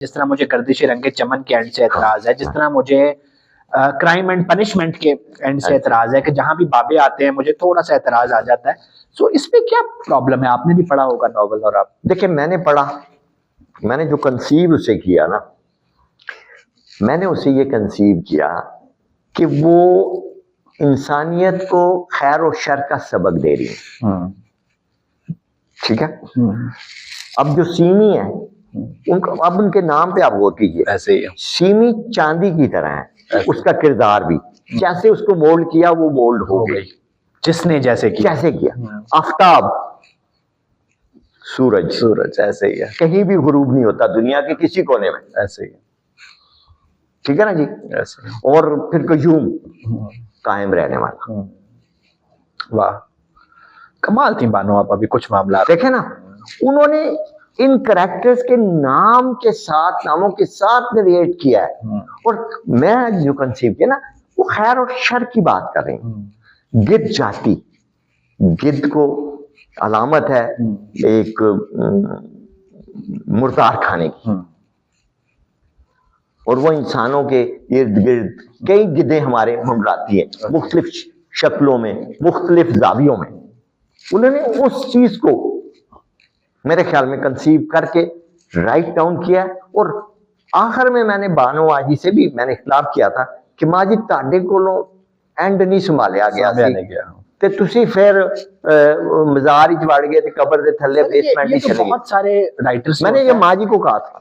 जिस तरह मुझे गर्दिश रंगे चमन के एंड से एतराज है, जिस तरह मुझे क्राइम एंड पनिशमेंट के एंड से एतराज है कि जहां भी बाबे आते हैं मुझे थोड़ा सा एतराज आ जाता है। सो इसमें क्या प्रॉब्लम है? आपने भी पढ़ा होगा नॉवल और आप देखिए, मैंने पढ़ा, मैंने जो कंसीव उसे किया ना, मैंने उसे ये कंसीव किया कि वो इंसानियत को खैर और शर का सबक दे रही है। ठीक है। अब जो सीमी है उनको, अब उनके नाम पे आप गौर कीजिए, ऐसे ही सीमी चांदी की तरह है, उसका किरदार भी जैसे उसको मोल्ड किया वो मोल्ड हो गई, जिसने जैसे किया। कैसे किया। आफ्ताब, सूरज, सूरज ऐसे ही है, कहीं भी गुरूब नहीं होता दुनिया के किसी कोने में, ऐसे ही। ठीक है ना जी। ऐसे ही। और फिर कयूम, कायम रहने वाला। वाह, कमाल थी बानो आप। अभी कुछ मामला देखे ना, उन्होंने इन कैरेक्टर्स के नाम के साथ, नामों के साथ रिलेट किया है। और मैं जो कंसीव किया ना, वो खैर और शर की बात कर रही हूँ। गिद्ध जाति, गिद्ध को अलामत है एक मुर्दार खाने की, और वो इंसानों के इर्द गिर्द कई गिद्धें हमारे मंडराती हैं, मुख्तलिफ शक्लों में, मुख्तलिफ जावियों में। उन्होंने उस चीज को मेरे ख्याल में कंसीव करके राइट डाउन किया। और आखिर में मैंने बानो आजी से भी मैंने इख्तिलाफ किया था कि माजी ताडे कोलों एंड नहीं संभालिया गया ते तुसी फिर मज़ार च वड़ गए थे, कब्र दे थल्ले बेसमेंट ही चले गए। बहुत सारे राइटर्स, मैंने ये माजी को कहा था।